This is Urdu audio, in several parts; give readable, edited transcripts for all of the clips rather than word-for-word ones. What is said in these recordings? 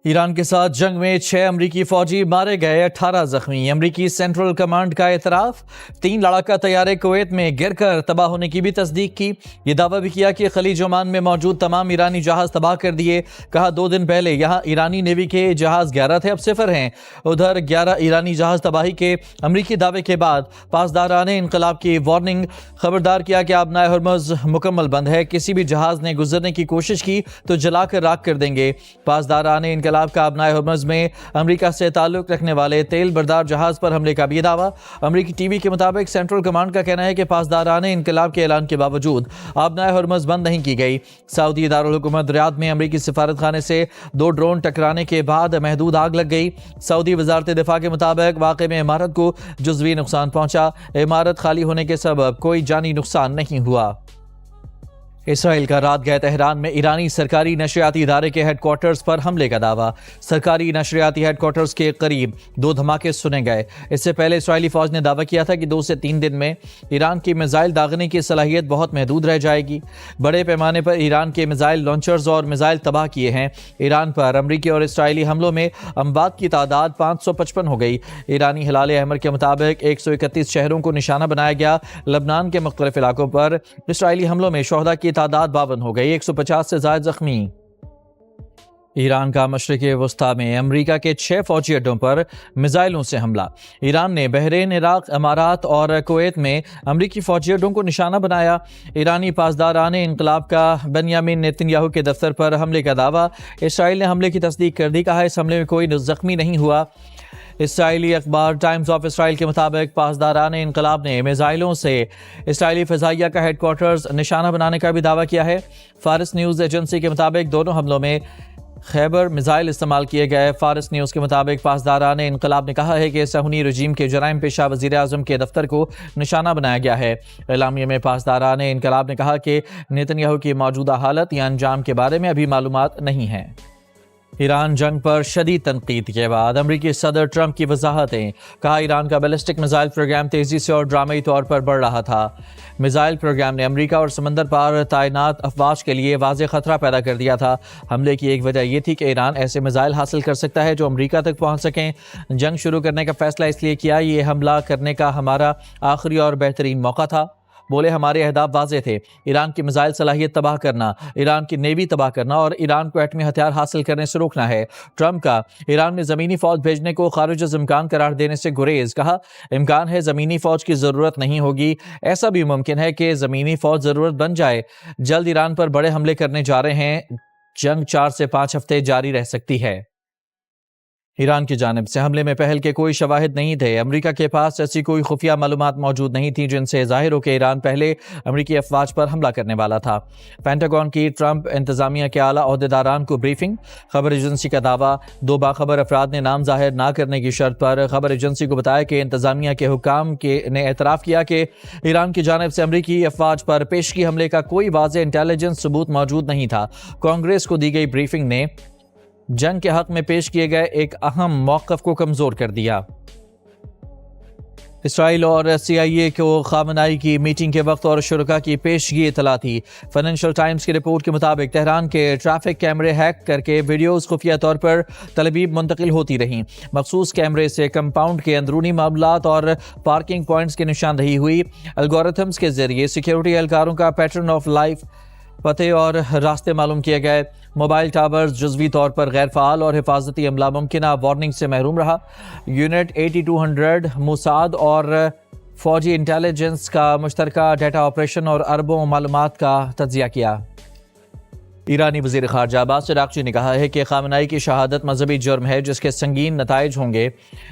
ایران کے ساتھ جنگ میں 6 امریکی فوجی مارے گئے، 18 زخمی۔ امریکی سینٹرل کمانڈ کا اعتراف۔ 3 لڑاکا طیارے کویت میں گر کر تباہ ہونے کی بھی تصدیق کی۔ یہ دعویٰ بھی کیا کہ خلیج عمان میں موجود تمام ایرانی جہاز تباہ کر دیے۔ کہا 2 دن پہلے یہاں ایرانی نیوی کے جہاز 11 تھے، اب 0 ہیں۔ ادھر 11 ایرانی جہاز تباہی کے امریکی دعوے کے بعد پاسداران انقلاب کی وارننگ۔ خبردار کیا کہ آبنائے ہرمز مکمل بند ہے، کسی بھی جہاز نے گزرنے کی کوشش کی تو جلا کر راکھ کر دیں گے۔ پاسداران انقلاب کا آبنائے ہرمز میں امریکہ سے تعلق رکھنے والے تیل بردار جہاز پر حملے کا بھی دعویٰ۔ امریکی ٹی وی کے مطابق سینٹرل کمانڈ کا کہنا ہے کہ پاسداران انقلاب کے اعلان کے باوجود آبنائے ہرمز بند نہیں کی گئی۔ سعودی دارالحکومت ریاض میں امریکی سفارت خانے سے 2 ڈرون ٹکرانے کے بعد محدود آگ لگ گئی۔ سعودی وزارت دفاع کے مطابق واقعے میں عمارت کو جزوی نقصان پہنچا۔ عمارت خالی ہونے کے سبب کوئی جانی نقصان نہیں ہوا۔ اسرائیل کا رات گئے تہران میں ایرانی سرکاری نشریاتی ادارے کے ہیڈ کوارٹرز پر حملے کا دعویٰ۔ سرکاری نشریاتی ہیڈ کوارٹرز کے قریب 2 دھماکے سنے گئے۔ اس سے پہلے اسرائیلی فوج نے دعویٰ کیا تھا کہ 2 سے 3 دن میں ایران کی میزائل داغنے کی صلاحیت بہت محدود رہ جائے گی۔ بڑے پیمانے پر ایران کے میزائل لانچرز اور میزائل تباہ کیے ہیں۔ ایران پر امریکی اور اسرائیلی حملوں میں اموات کی تعداد 555 ہو گئی۔ ایرانی ہلال احمر کے مطابق 131 شہروں کو نشانہ بنایا گیا۔ لبنان کے مختلف علاقوں پر اسرائیلی حملوں میں شہداء کی تعداد 52 ہو گئی، 150 سے زائد زخمی۔ ایران کا مشرق وسطیٰ میں امریکہ کے 6 فوجی اڈوں پر میزائلوں سے حملہ۔ ایران نے بحرین، عراق، امارات اور کویت میں امریکی فوجی اڈوں کو نشانہ بنایا۔ ایرانی پاسداران انقلاب کا بنیامین نیتن یاہو کے دفتر پر حملے کا دعویٰ۔ اسرائیل نے حملے کی تصدیق کر دی، کہا اس حملے میں کوئی زخمی نہیں ہوا۔ اسرائیلی اخبار ٹائمز آف اسرائیل کے مطابق پاسداران انقلاب نے میزائلوں سے اسرائیلی فضائیہ کا ہیڈ کوارٹرز نشانہ بنانے کا بھی دعویٰ کیا ہے۔ فارس نیوز ایجنسی کے مطابق دونوں حملوں میں خیبر میزائل استعمال کیے گئے۔ فارس نیوز کے مطابق پاسداران انقلاب نے کہا ہے کہ صہیونی رجیم کے جرائم پیشہ وزیر اعظم کے دفتر کو نشانہ بنایا گیا ہے۔ اعلامیے میں پاسداران انقلاب نے کہا کہ نیتن یاہو کی موجودہ حالت یا انجام کے بارے میں ابھی معلومات نہیں ہیں۔ ایران جنگ پر شدید تنقید کے بعد امریکی صدر ٹرمپ کی وضاحتیں۔ کہا ایران کا بیلسٹک میزائل پروگرام تیزی سے اور ڈرامائی طور پر بڑھ رہا تھا۔ میزائل پروگرام نے امریکہ اور سمندر پار تعینات افواج کے لیے واضح خطرہ پیدا کر دیا تھا۔ حملے کی ایک وجہ یہ تھی کہ ایران ایسے میزائل حاصل کر سکتا ہے جو امریکہ تک پہنچ سکیں۔ جنگ شروع کرنے کا فیصلہ اس لیے کیا، یہ حملہ کرنے کا ہمارا آخری اور بہترین موقع تھا۔ بولے ہمارے اہداف واضح تھے، ایران کی میزائل صلاحیت تباہ کرنا، ایران کی نیوی تباہ کرنا اور ایران کو ایٹمی ہتھیار حاصل کرنے سے روکنا ہے۔ ٹرمپ کا ایران میں زمینی فوج بھیجنے کو خارج از امکان قرار دینے سے گریز۔ کہا امکان ہے زمینی فوج کی ضرورت نہیں ہوگی، ایسا بھی ممکن ہے کہ زمینی فوج ضرورت بن جائے۔ جلد ایران پر بڑے حملے کرنے جا رہے ہیں، جنگ 4 سے 5 ہفتے جاری رہ سکتی ہے۔ ایران کی جانب سے حملے میں پہل کے کوئی شواہد نہیں تھے۔ امریکہ کے پاس ایسی کوئی خفیہ معلومات موجود نہیں تھیں جن سے ظاہر ہو کہ ایران پہلے امریکی افواج پر حملہ کرنے والا تھا۔ پینٹاگون کی ٹرمپ انتظامیہ کے اعلیٰ عہدیداران کو بریفنگ۔ خبر ایجنسی کا دعویٰ، 2 باخبر افراد نے نام ظاہر نہ کرنے کی شرط پر خبر ایجنسی کو بتایا کہ انتظامیہ کے حکام نے اعتراف کیا کہ ایران کی جانب سے امریکی افواج پر پیشگی حملے کا کوئی واضح انٹیلیجنس ثبوت موجود نہیں تھا۔ کانگریس کو دی گئی بریفنگ نے جنگ کے حق میں پیش کیے گئے ایک اہم موقف کو کمزور کر دیا۔ اسرائیل اور CIA کو خامنائی کی میٹنگ کے وقت اور شرکاء کی پیشگی اطلاع تھی۔ فائنینشل ٹائمز کی رپورٹ کے مطابق تہران کے ٹریفک کیمرے ہیک کر کے ویڈیوز خفیہ طور پر تل ابیب منتقل ہوتی رہیں۔ مخصوص کیمرے سے کمپاؤنڈ کے اندرونی معاملات اور پارکنگ پوائنٹس کی نشاندہی ہوئی۔ الگورتھمز کے ذریعے سیکیورٹی اہلکاروں کا پیٹرن آف لائف، پتے اور راستے معلوم کیے گئے۔ موبائل ٹاورز جزوی طور پر غیر فعال اور حفاظتی عملہ ممکنہ وارننگ سے محروم رہا۔ یونٹ 8200 موساد اور فوجی انٹیلیجنس کا مشترکہ ڈیٹا آپریشن اور اربوں معلومات کا تجزیہ کیا۔ ایرانی وزیر خارجہ عباس عراقچی نے کہا ہے کہ خامنائی کی شہادت مذہبی جرم ہے جس کے سنگین نتائج ہوں گے۔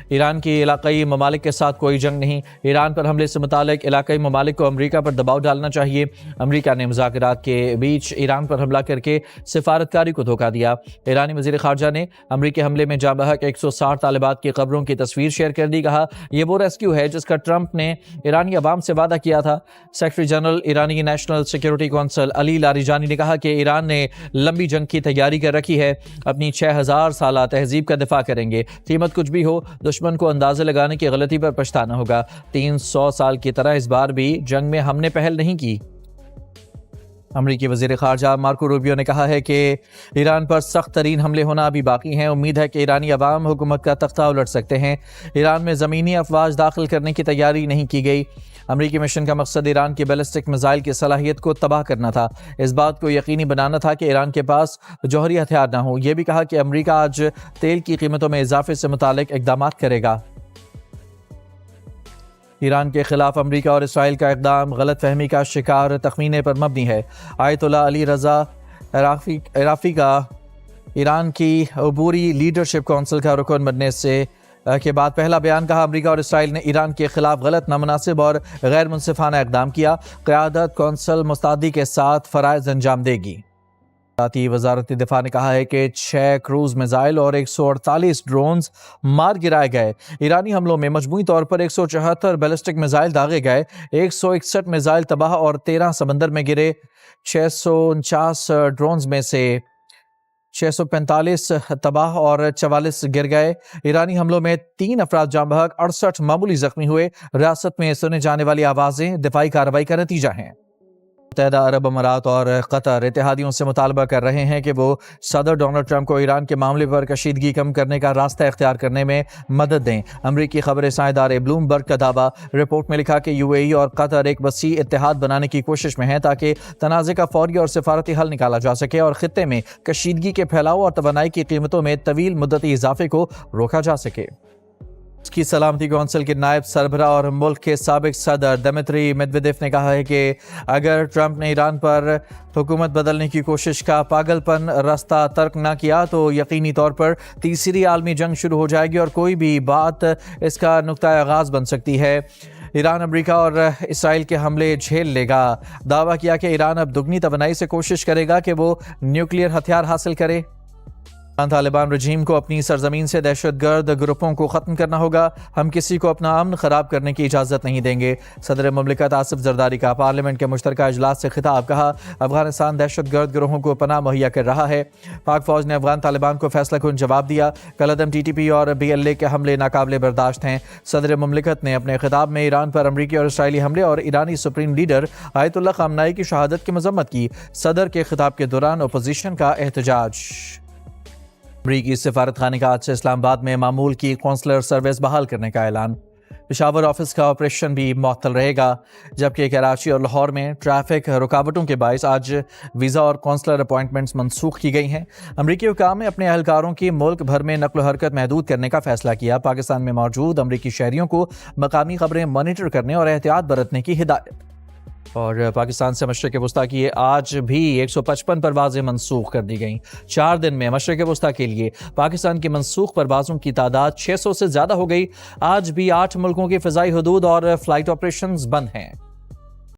ایران کی علاقائی ممالک کے ساتھ کوئی جنگ نہیں۔ ایران پر حملے سے متعلق علاقائی ممالک کو امریکہ پر دباؤ ڈالنا چاہیے۔ امریکہ نے مذاکرات کے بیچ ایران پر حملہ کر کے سفارتکاری کو دھوکہ دیا۔ ایرانی وزیر خارجہ نے امریکی حملے میں جاں بحق 160 طالبات کی قبروں کی تصویر شیئر کر دی۔ کہا یہ وہ ریسکیو ہے جس کا ٹرمپ نے ایرانی عوام سے وعدہ کیا تھا۔ سیکرٹری جنرل ایرانی نیشنل سیکیورٹی کونسل علی لاریجانی نے کہا کہ ایران نے لمبی جنگ کی تیاری کر رکھی ہے، اپنی 6000 سالہ تہذیب کا دفاع کریں گے، قیمت کچھ بھی ہو۔ دشمن کو اندازے لگانے کی غلطی پر پچھتانا ہوگا۔ 300 سال کی طرح اس بار بھی جنگ میں ہم نے پہل نہیں کی۔ امریکی وزیر خارجہ مارکو روبیو نے کہا ہے کہ ایران پر سخت ترین حملے ہونا ابھی باقی ہیں. امید ہے کہ ایرانی عوام حکومت کا تختہ الٹ سکتے ہیں. ایران میں زمینی افواج داخل کرنے کی تیاری نہیں کی گئی. امریکی مشن کا مقصد ایران کی بیلسٹک میزائل کی صلاحیت کو تباہ کرنا تھا. اس بات کو یقینی بنانا تھا کہ ایران کے پاس جوہری ہتھیار نہ ہوں. یہ بھی کہا کہ امریکہ آج تیل کی قیمتوں میں اضافے سے متعلق اقدامات کرے گا. ایران کے خلاف امریکہ اور اسرائیل کا اقدام غلط فہمی کا شکار تخمینے پر مبنی ہے. آیت اللہ علی رضا عراقی کا ایران کی عبوری لیڈرشپ کونسل کا رکن بننے کے بعد پہلا بیان کہا امریکہ اور اسرائیل نے ایران کے خلاف غلط، نامناسب اور غیر منصفانہ اقدام کیا. قیادت کونسل مستعدی کے ساتھ فرائض انجام دے گی. وزارت دفاع نے کہا ہے کہ 6 کروز میزائل اور 148 ڈرونز مار گرائے گئے. ایرانی حملوں میں مجموعی طور پر 174 بیلسٹک میزائل داغے گئے. 161 میزائل تباہ اور 13 سمندر میں گرے. 649 ڈرونز میں سے 645 تباہ اور 44 گر گئے. ایرانی حملوں میں 3 افراد جاں بحق، 68 معمولی زخمی ہوئے. ریاست میں سنے جانے والی آوازیں دفاعی کارروائی کا نتیجہ ہیں. متحدہ عرب امارات اور قطر اتحادیوں سے مطالبہ کر رہے ہیں کہ وہ صدر ڈونلڈ ٹرمپ کو ایران کے معاملے پر کشیدگی کم کرنے کا راستہ اختیار کرنے میں مدد دیں. امریکی خبر رساں ادارے بلومبرگ کا دعویٰ. رپورٹ میں لکھا کہ یو اے ای اور قطر ایک وسیع اتحاد بنانے کی کوشش میں ہیں تاکہ تنازع کا فوری اور سفارتی حل نکالا جا سکے اور خطے میں کشیدگی کے پھیلاؤ اور توانائی کی قیمتوں میں طویل مدتی اضافے کو روکا جا سکے. اس کی سلامتی کونسل کے نائب سربراہ اور ملک کے سابق صدر دمتری میدویدیف نے کہا ہے کہ اگر ٹرمپ نے ایران پر حکومت بدلنے کی کوشش کا پاگل پن راستہ ترک نہ کیا تو یقینی طور پر تیسری عالمی جنگ شروع ہو جائے گی اور کوئی بھی بات اس کا نقطہ آغاز بن سکتی ہے. ایران امریکہ اور اسرائیل کے حملے جھیل لے گا. دعویٰ کیا کہ ایران اب دگنی توانائی سے کوشش کرے گا کہ وہ نیوکلیئر ہتھیار حاصل کرے. طالبان رجیم کو اپنی سرزمین سے دہشت گرد گروپوں کو ختم کرنا ہوگا. ہم کسی کو اپنا امن خراب کرنے کی اجازت نہیں دیں گے. صدر مملکت آصف زرداری کا پارلیمنٹ کے مشترکہ اجلاس سے خطاب. کہا افغانستان دہشت گرد گروہوں کو پناہ مہیا کر رہا ہے. پاک فوج نے افغان طالبان کو فیصلہ کن جواب دیا. کالعدم ٹی ٹی پی اور بی ایل اے کے حملے ناقابل برداشت ہیں. صدر مملکت نے اپنے خطاب میں ایران پر امریکی اور اسرائیلی حملے اور ایرانی سپریم لیڈر آیت اللہ خامنائی کی شہادت کی مذمت کی. صدر کے خطاب کے دوران اپوزیشن کا احتجاج. امریکی سفارت خانے کا آج سے اسلام آباد میں معمول کی قونصلر سروس بحال کرنے کا اعلان. پشاور آفس کا آپریشن بھی معطل رہے گا جبکہ کراچی اور لاہور میں ٹریفک رکاوٹوں کے باعث آج ویزا اور قونصلر اپوائنٹمنٹس منسوخ کی گئی ہیں. امریکی حکام نے اپنے اہلکاروں کی ملک بھر میں نقل و حرکت محدود کرنے کا فیصلہ کیا. پاکستان میں موجود امریکی شہریوں کو مقامی خبریں مانیٹر کرنے اور احتیاط برتنے کی ہدایت. اور پاکستان سے مشرق وسطیٰ کی آج بھی 155 پروازیں منسوخ کر دی گئیں. 4 دن میں مشرق وسطیٰ کے لیے پاکستان کی منسوخ پروازوں کی تعداد 600 سے زیادہ ہو گئی. آج بھی 8 ملکوں کی فضائی حدود اور فلائٹ آپریشنز بند ہیں.